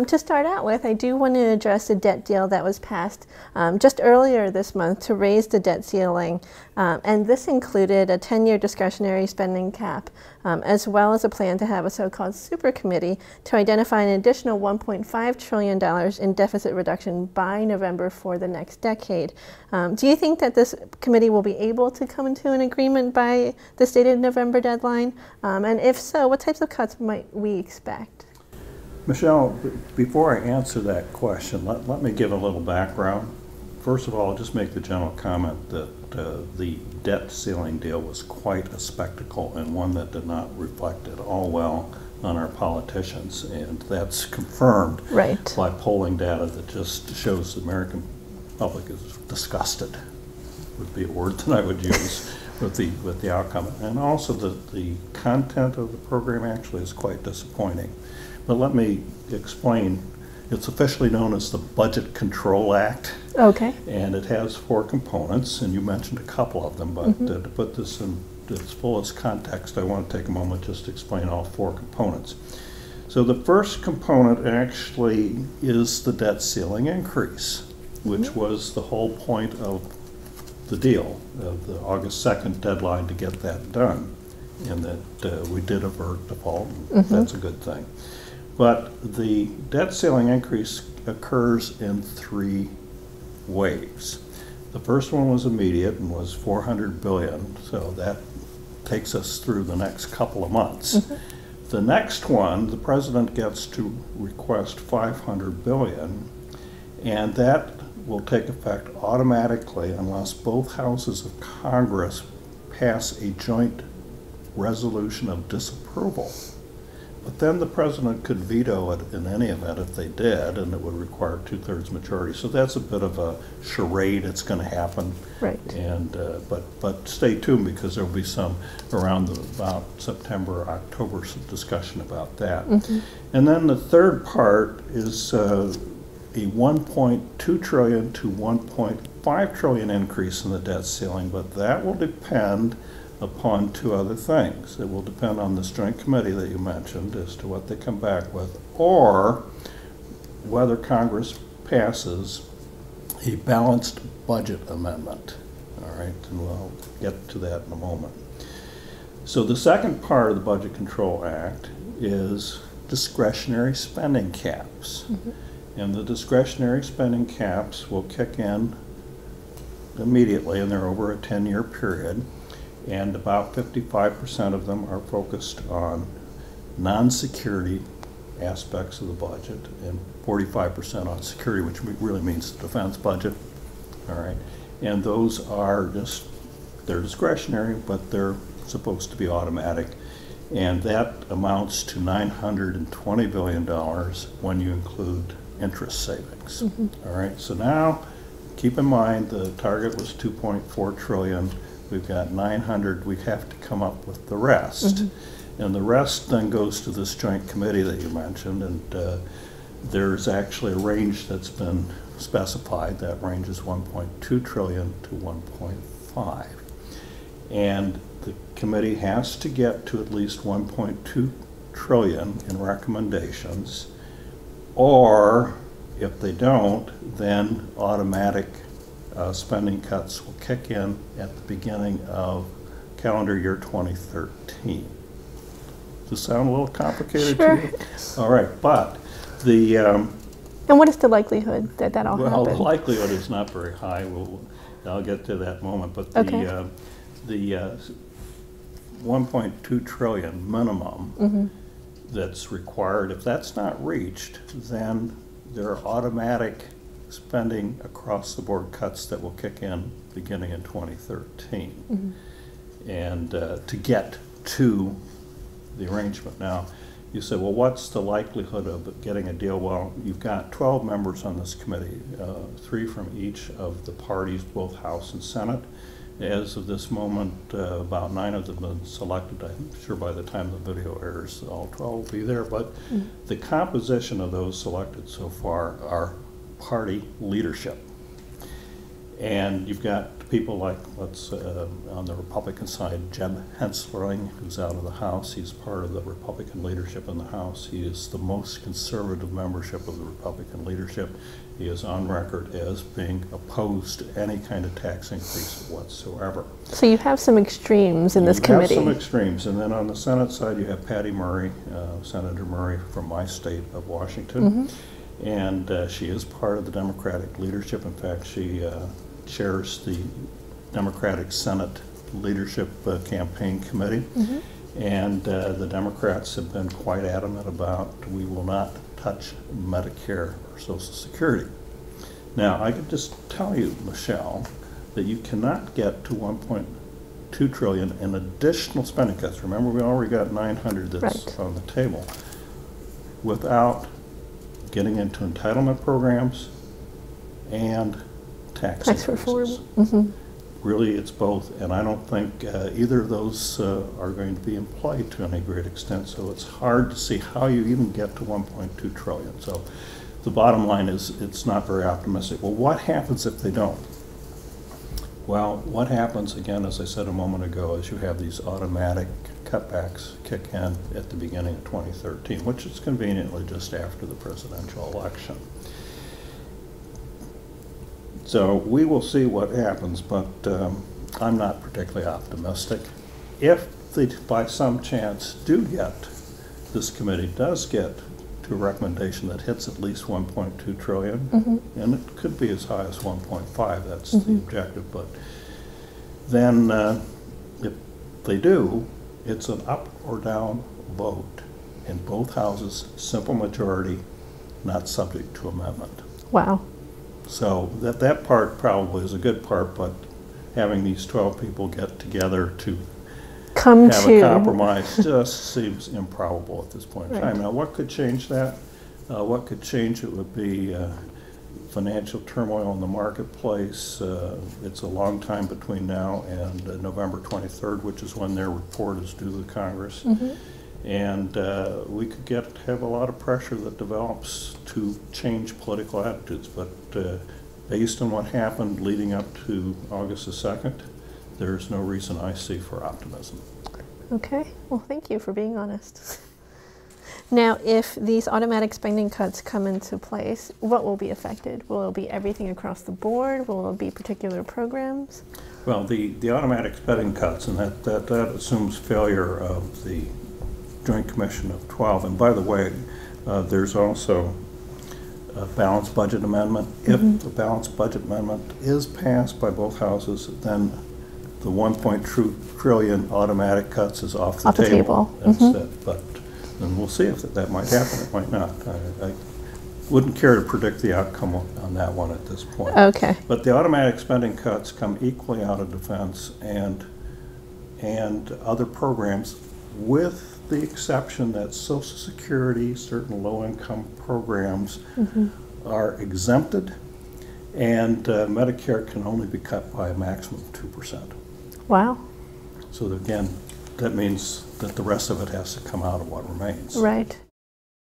To start out with, I do want to address the debt deal that was passed just earlier this month to raise the debt ceiling. And this included a 10-year discretionary spending cap, as well as a plan to have a so-called super committee to identify an additional $1.5 trillion in deficit reduction by November for the next decade. Do you think that this committee will be able to come into an agreement by the stated November deadline? And if so, what types of cuts might we expect? Michelle, before I answer that question, let me give a little background. First of all, I'll just make the general comment that the debt ceiling deal was quite a spectacle and one that did not reflect at all well on our politicians, and that's confirmed by polling data that just shows the American public is disgusted, would be a word that I would use, with the outcome. And also the content of the program actually is quite disappointing. But let me explain. It's officially known as the Budget Control Act. Okay. And it has 4 components, and you mentioned a couple of them, but to put this in its fullest context, I want to take a moment just to explain all 4 components. So the first component actually is the debt ceiling increase, which was the whole point of the deal, of the August 2nd deadline to get that done, and that we did avert default. That's a good thing. But the debt ceiling increase occurs in 3 waves. The first one was immediate and was $400 billion, so that takes us through the next couple of months. The next one, the president gets to request $500 billion, and that will take effect automatically unless both houses of Congress pass a joint resolution of disapproval. But then the president could veto it in any event if they did, and it would require 2/3 majority. So that's a bit of a charade. It's going to happen. Right. And but stay tuned, because there will be some around about September, October discussion about that. And then the third part is a 1.2 trillion to 1.5 trillion increase in the debt ceiling, but that will depend upon 2 other things. It will depend on this joint committee that you mentioned as to what they come back with, or whether Congress passes a balanced budget amendment. All right, and we'll get to that in a moment. So the second part of the Budget Control Act is discretionary spending caps. And the discretionary spending caps will kick in immediately, and they're over a 10-year period. And about 55% of them are focused on non-security aspects of the budget, and 45% on security, which really means the defense budget. All right, and those are they're discretionary, but they're supposed to be automatic, and that amounts to $920 billion when you include interest savings. All right, so now keep in mind the target was 2.4 trillion. We've got 900. We have to come up with the rest, and the rest then goes to this joint committee that you mentioned, and there's actually a range that's been specified. That range is 1.2 trillion to 1.5, and the committee has to get to at least 1.2 trillion in recommendations, or if they don't, then automatic spending cuts will kick in at the beginning of calendar year 2013. Does this sound a little complicated to you? All right, but the... and what is the likelihood that that'll happen? Well, the likelihood is not very high. I'll get to that moment, but the 1.2 trillion minimum that's required, if that's not reached, then there are automatic spending across the board cuts that will kick in beginning in 2013, and to get to the arrangement. Now, you say, well, what's the likelihood of getting a deal? Well, you've got 12 members on this committee, 3 from each of the parties, both House and Senate. As of this moment, about 9 of them have been selected. I'm sure by the time the video airs, all 12 will be there, but the composition of those selected so far are party leadership. And you've got people like, on the Republican side, Jeb Hensling, who's out of the House. He's part of the Republican leadership in the House. He is the most conservative membership of the Republican leadership. He is on record as being opposed to any kind of tax increase whatsoever. So you have some extremes in this committee. You have some extremes. And then on the Senate side, you have Patty Murray, Senator Murray from my state of Washington. And she is part of the Democratic leadership. In fact, she chairs the Democratic Senate Leadership Campaign Committee. And the Democrats have been quite adamant about we will not touch Medicare or Social Security. Now, I can just tell you, Michelle, that you cannot get to 1.2 trillion in additional spending cuts. Remember, we already got 900 that's on the table, without getting into entitlement programs and tax increases. Really, it's both, and I don't think either of those are going to be in play to any great extent, so it's hard to see how you even get to 1.2 trillion. So the bottom line is it's not very optimistic. Well, what happens if they don't? Well, what happens, again, as I said a moment ago, is you have these automatic cutbacks kick in at the beginning of 2013, which is conveniently just after the presidential election. So we will see what happens, but I'm not particularly optimistic. If they, by some chance, this committee does get to a recommendation that hits at least 1.2 trillion, and it could be as high as 1.5, that's the objective, but then if they do, it's an up or down vote in both houses, simple majority, not subject to amendment. Wow. So that part probably is a good part, but having these 12 people get together to have a compromise just seems improbable at this point in time. Now, what could change that? What could change it would be financial turmoil in the marketplace. It's a long time between now and November 23rd, which is when their report is due to Congress. And we could have a lot of pressure that develops to change political attitudes. But based on what happened leading up to August the 2nd, there's no reason I see for optimism. Okay, well, thank you for being honest. Now, if these automatic spending cuts come into place, what will be affected? Will it be everything across the board? Will it be particular programs? Well, the automatic spending cuts, and that assumes failure of the Joint Commission of 12. And by the way, there's also a balanced budget amendment. If the balanced budget amendment is passed by both houses, then the 1.2 trillion automatic cuts is off the table. Instead. But then we'll see if that might happen. It might not. I wouldn't care to predict the outcome on that one at this point. Okay. But the automatic spending cuts come equally out of defense and other programs, with the exception that Social Security, certain low-income programs are exempted, and Medicare can only be cut by a maximum of 2%. Wow. So again, that means that the rest of it has to come out of what remains. Right.